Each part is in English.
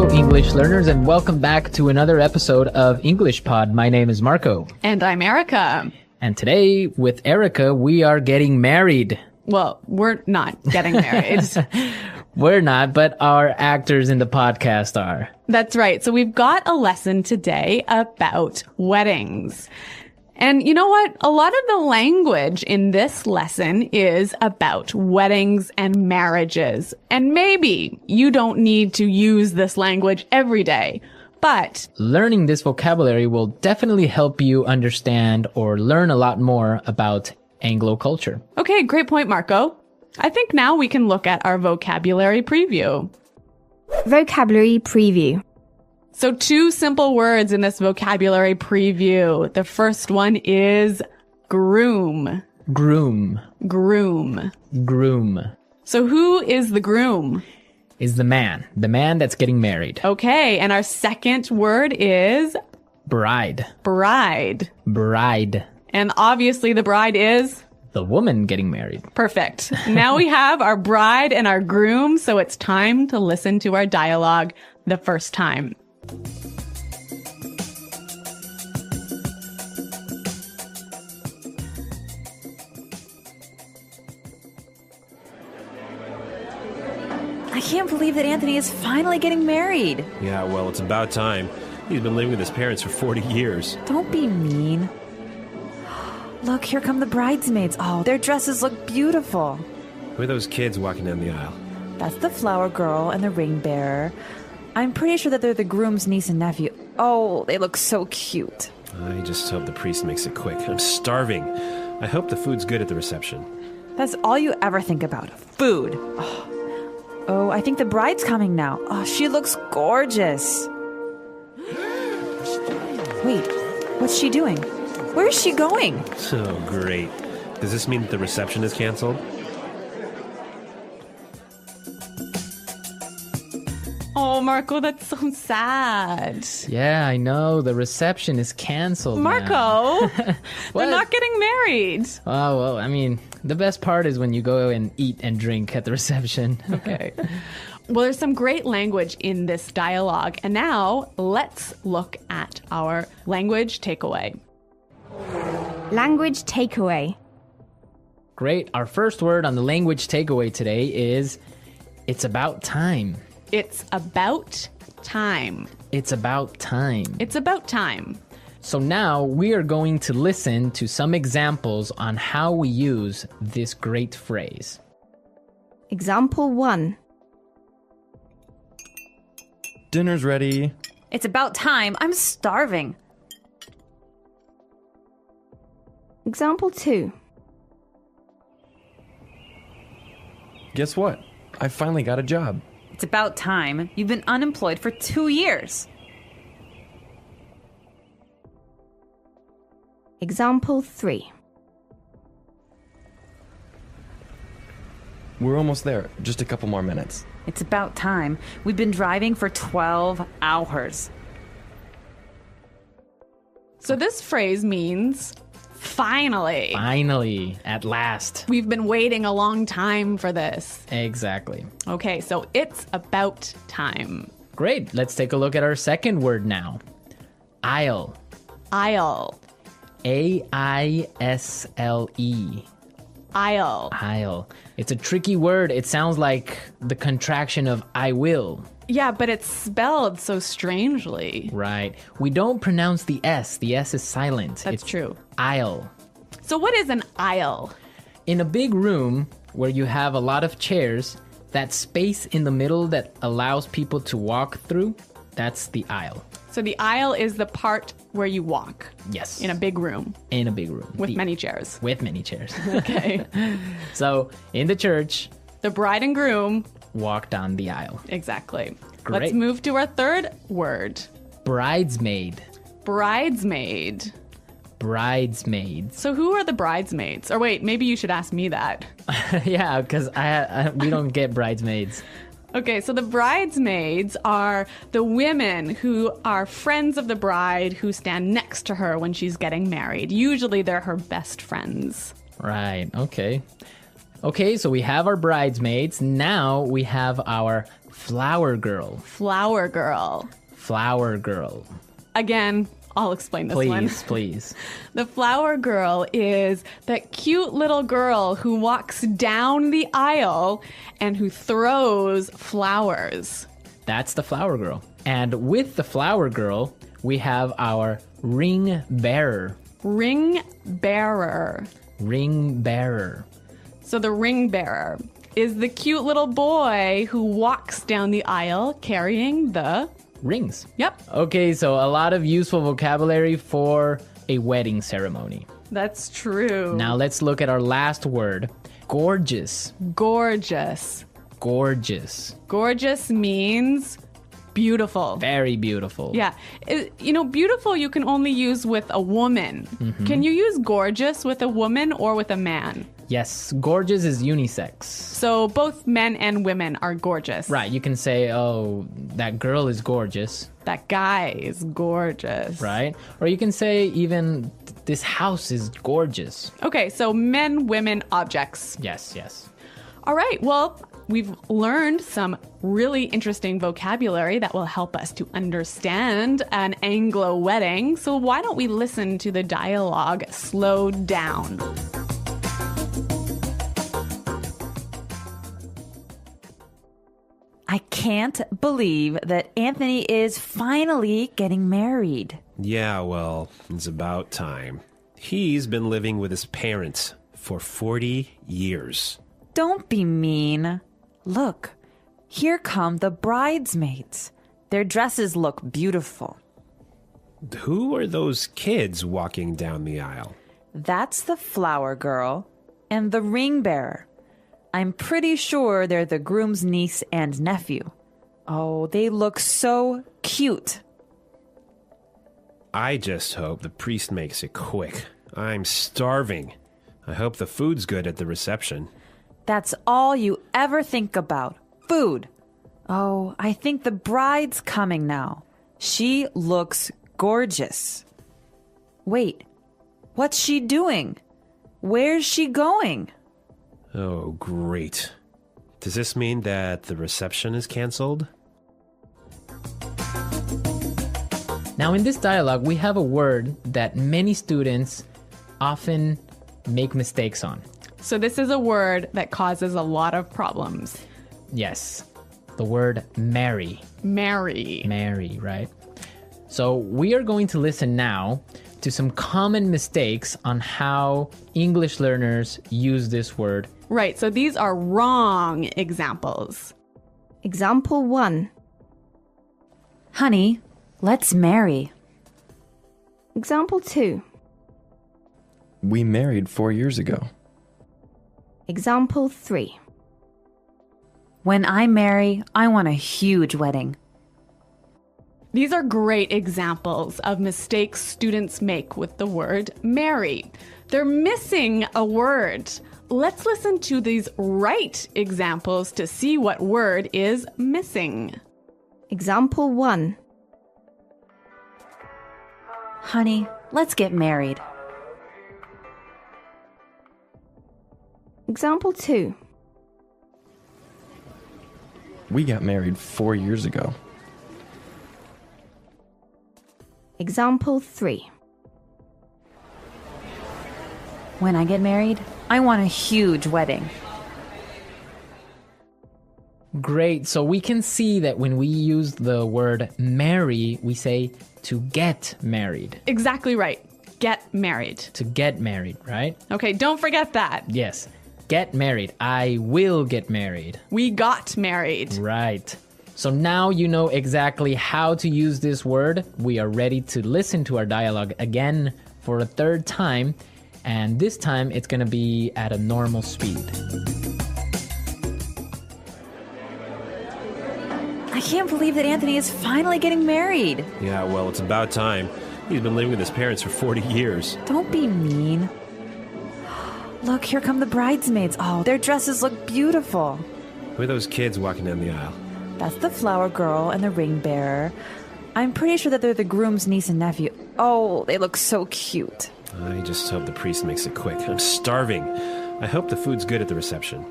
Hello, English learners, and welcome back to another episode of English Pod. My name is Marco. And I'm Erica. And today, with Erica, we are getting married. Well, we're not getting married. We're not, but our actors in the podcast are. That's right. So we've got a lesson today about weddings. And you know what? A lot of the language in this lesson is about weddings and marriages. And maybe you don't need to use this language every day, but learning this vocabulary will definitely help you understand or learn a lot more about Anglo culture. Okay, great point, Marco. I think now we can look at our vocabulary preview. Vocabulary preview. So 2 simple words in this vocabulary preview. The first one is groom. Groom. Groom. Groom. So who is the groom? Is the man that's getting married. Okay, and our second word is bride. Bride. Bride. And obviously the bride is the woman getting married. Perfect. Now we have our bride and our groom, so it's time to listen to our dialogue the first time. I can't believe that Anthony is finally getting married. Yeah, well, it's about time. He's been living with his parents for 40 years. Don't be mean. Look, here come the bridesmaids. Oh, their dresses look beautiful. Who are those kids walking down the aisle? That's the flower girl and the ring bearer. I'm pretty sure that they're the groom's niece and nephew. Oh, they look so cute. I just hope the priest makes it quick. I'm starving. I hope the food's good at the reception. That's all you ever think about, food. Oh, I think the bride's coming now. Oh, she looks gorgeous. Wait, what's she doing? Where is she going? Oh, great. Does this mean that the reception is canceled? Oh, Marco, that's so sad. Yeah, I know. The reception is canceled. Marco, they're not getting married. Oh, well, I mean, the best part is when you go and eat and drink at the reception. Okay. Well, there's some great language in this dialogue. And now let's look at our language takeaway. Language takeaway. Great. Our first word on the language takeaway today is it's about time. It's about time. It's about time. It's about time. So now we are going to listen to some examples on how we use this great phrase. Example 1. Dinner's ready. It's about time. I'm starving. Example 2. Guess what? I finally got a job. It's about time. You've been unemployed for 2 years. Example 3. We're almost there. Just a couple more minutes. It's about time. We've been driving for 12 hours. So this phrase means finally. Finally, at last. We've been waiting a long time for this. Exactly. Okay, so it's about time. Great. Let's take a look at our second word now. Aisle. Aisle. A-I-S-L-E. Aisle. Aisle. It's a tricky word. It sounds like the contraction of I will. Yeah, but it's spelled so strangely. Right. We don't pronounce the S. The S is silent. That's it's true. Aisle. So what is an aisle? In a big room where you have a lot of chairs, that space in the middle that allows people to walk through, that's the aisle. So the aisle is the part where you walk. Yes. In a big room. In a big room. With many chairs. With many chairs. Okay. So, in the church, the bride and groom walk down the aisle. Exactly. Great. Let's move to our third word. Bridesmaid. Bridesmaid. Bridesmaids. So who are the bridesmaids? Or wait, maybe you should ask me that. Yeah, because we don't get bridesmaids. Okay, so the bridesmaids are the women who are friends of the bride who stand next to her when she's getting married. Usually they're her best friends. Right, okay. Okay, so we have our bridesmaids. Now we have our flower girl. Flower girl. Flower girl. Again, I'll explain this one. Please, please. The flower girl is that cute little girl who walks down the aisle and who throws flowers. That's the flower girl. And with the flower girl, we have our ring bearer. Ring bearer. Ring bearer. So the ring bearer is the cute little boy who walks down the aisle carrying the... Rings. Yep, Okay, so a lot of useful vocabulary for a wedding ceremony. that's true. Now let's look at our last word. Gorgeous. Gorgeous. Gorgeous. Gorgeous means beautiful. Very beautiful. Yeah. Beautiful you can only use with a woman. Can you use gorgeous with a woman or with a man? Yes, gorgeous is unisex. So both men and women are gorgeous. Right, you can say, oh, that girl is gorgeous, That guy is gorgeous. right? Or you can say even, this house is gorgeous. Okay, so men, women, objects. Yes, yes. All right, well, we've learned some really interesting vocabulary that will help us to understand an Anglo wedding. So why don't we listen to the dialogue slowed down? I can't believe that Anthony is finally getting married. Yeah, well, it's about time. He's been living with his parents for 40 years. Don't be mean. Look, here come the bridesmaids. Their dresses look beautiful. Who are those kids walking down the aisle? That's the flower girl and the ring bearer. I'm pretty sure they're the groom's niece and nephew. Oh, they look so cute. I just hope the priest makes it quick. I'm starving. I hope the food's good at the reception. That's all you ever think about. Food. Oh, I think the bride's coming now. She looks gorgeous. Wait, what's she doing? Where's she going? Oh, great. Does this mean that the reception is canceled? Now in this dialogue, we have a word that many students often make mistakes on. So this is a word that causes a lot of problems. Yes, the word marry. Marry. Marry, right? So we are going to listen now to some common mistakes on how English learners use this word. Right, so these are wrong examples. Example 1. Honey, let's marry. Example 2. We married 4 years ago. Example 3. When I marry, I want a huge wedding. These are great examples of mistakes students make with the word marry. They're missing a word. Let's listen to these right examples to see what word is missing. Example 1. Honey, let's get married. Example 2. We got married 4 years ago. Example 3. When I get married, I want a huge wedding. Great. So we can see that when we use the word marry, we say to get married. Exactly right. Get married. To get married, right? Okay, don't forget that. Yes. Get married. I will get married. We got married. Right. So now you know exactly how to use this word. We are ready to listen to our dialogue again for a third time. And this time it's going to be at a normal speed. I can't believe that Anthony is finally getting married. Yeah, well, it's about time. He's been living with his parents for 40 years. Don't be mean. Look, here come the bridesmaids. Oh, their dresses look beautiful. Who are those kids walking down the aisle? That's the flower girl and the ring bearer. I'm pretty sure that they're the groom's niece and nephew. Oh, they look so cute. I just hope the priest makes it quick. I'm starving. I hope the food's good at the reception.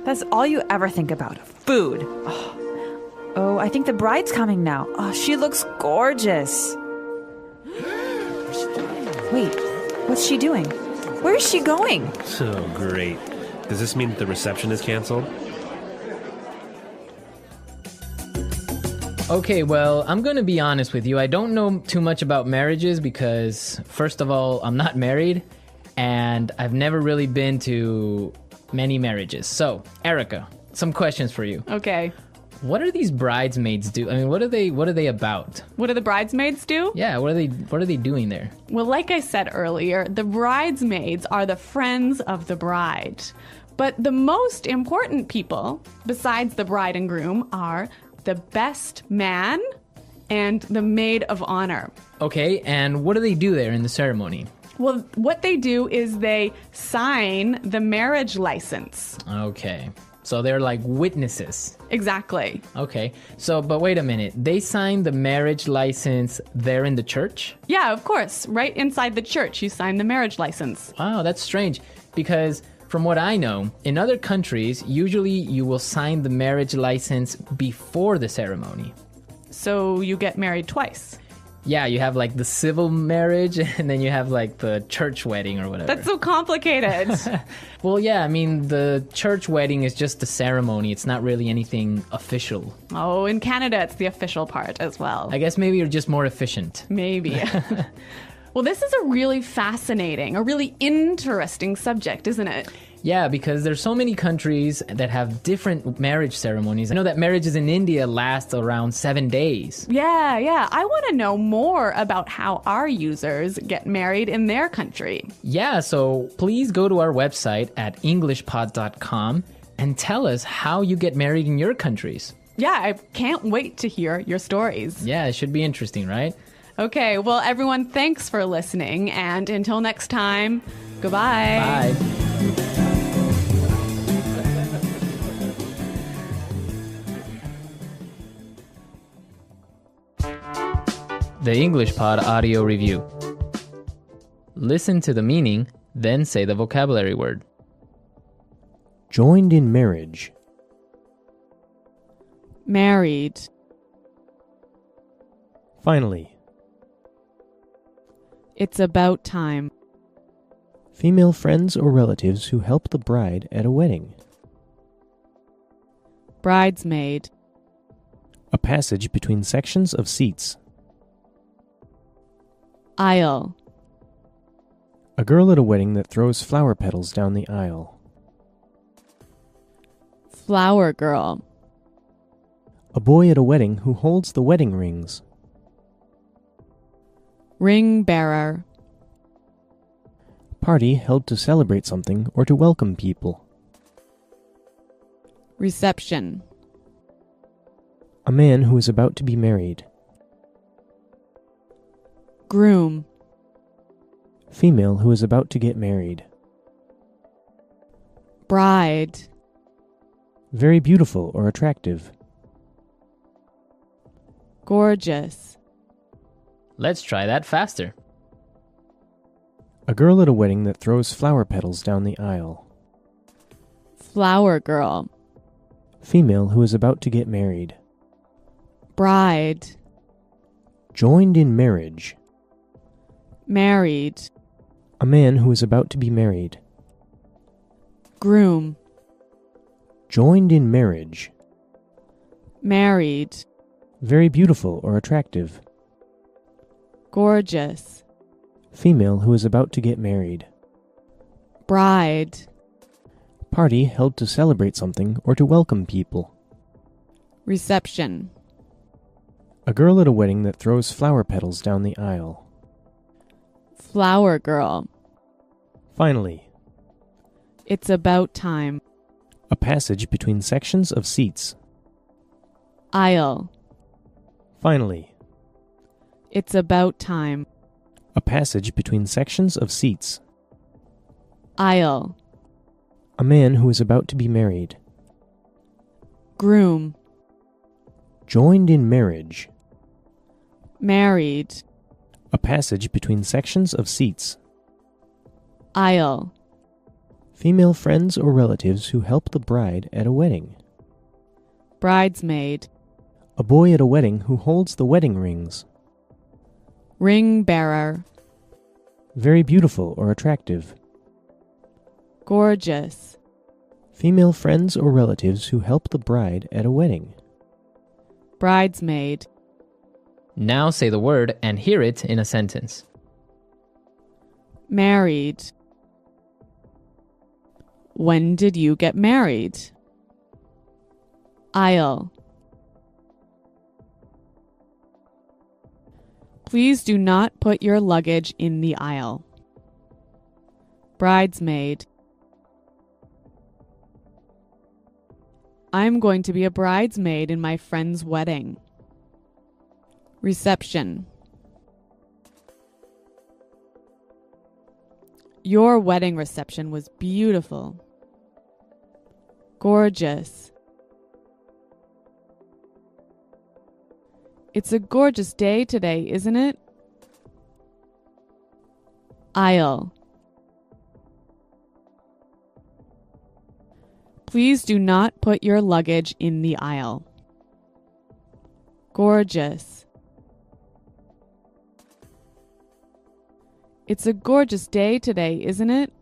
That's all you ever think about. Food. Oh, I think the bride's coming now. Oh, she looks gorgeous. Wait, what's she doing? Where is she going? Oh, great. Does this mean that the reception is canceled? Okay, well, I'm going to be honest with you. I don't know too much about marriages because, first of all, I'm not married, and I've never really been to many marriages. So, Erica, some questions for you. Okay. What are these bridesmaids do? I mean, what are they about? What do the bridesmaids do? Yeah, what are they doing there? Well, like I said earlier, the bridesmaids are the friends of the bride. But the most important people, besides the bride and groom, are the best man and the maid of honor. Okay, and what do they do there in the ceremony? Well, what they do is they sign the marriage license. Okay, so they're like witnesses. Exactly. Okay, so, but wait a minute. They sign the marriage license there in the church? Yeah, of course. Right inside the church, you sign the marriage license. Wow, that's strange because from what I know, in other countries, usually you will sign the marriage license before the ceremony. So you get married twice. Yeah, you have like the civil marriage and then you have like the church wedding or whatever. That's so complicated. Well, yeah, I mean, the church wedding is just the ceremony. It's not really anything official. Oh, in Canada, it's the official part as well. I guess maybe you're just more efficient. Maybe. Well, this is a really fascinating, a really interesting subject, isn't it? Yeah, because there's so many countries that have different marriage ceremonies. I know that marriages in India last around 7 days. Yeah. I want to know more about how our users get married in their country. Yeah, so please go to our website at englishpod.com and tell us how you get married in your countries. Yeah, I can't wait to hear your stories. Yeah, it should be interesting, right? Okay, well, everyone, thanks for listening. And until next time, goodbye. Bye. The English Pod Audio Review. Listen to the meaning, then say the vocabulary word. Joined in marriage. Married. Finally. It's about time. Female friends or relatives who help the bride at a wedding. Bridesmaid. A passage between sections of seats. Aisle. A girl at a wedding that throws flower petals down the aisle. Flower girl. A boy at a wedding who holds the wedding rings. Ring bearer. Party held to celebrate something or to welcome people. Reception. A man who is about to be married. Groom. Female who is about to get married. Bride. Very beautiful or attractive. Gorgeous. Let's try that faster. A girl at a wedding that throws flower petals down the aisle. Flower girl. Female who is about to get married. Bride. Joined in marriage. Married. A man who is about to be married. Groom. Joined in marriage. Married. Very beautiful or attractive. Gorgeous. Female who is about to get married. Bride. Party held to celebrate something or to welcome people. Reception. A girl at a wedding that throws flower petals down the aisle. Flower girl. Finally. It's about time. A passage between sections of seats. Aisle. Finally. It's about time. A passage between sections of seats. Aisle. A man who is about to be married. Groom. Joined in marriage. Married. A passage between sections of seats. Aisle. Female friends or relatives who help the bride at a wedding. Bridesmaid. A boy at a wedding who holds the wedding rings. Ring bearer. Very beautiful or attractive. Gorgeous. Female friends or relatives who help the bride at a wedding. Bridesmaid. Now say the word and hear it in a sentence. Married. When did you get married? Aisle. Please do not put your luggage in the aisle. Bridesmaid. I'm going to be a bridesmaid in my friend's wedding. Reception. Your wedding reception was beautiful. Gorgeous. It's a gorgeous day today, isn't it? Aisle. Please do not put your luggage in the aisle. Gorgeous. It's a gorgeous day today, isn't it?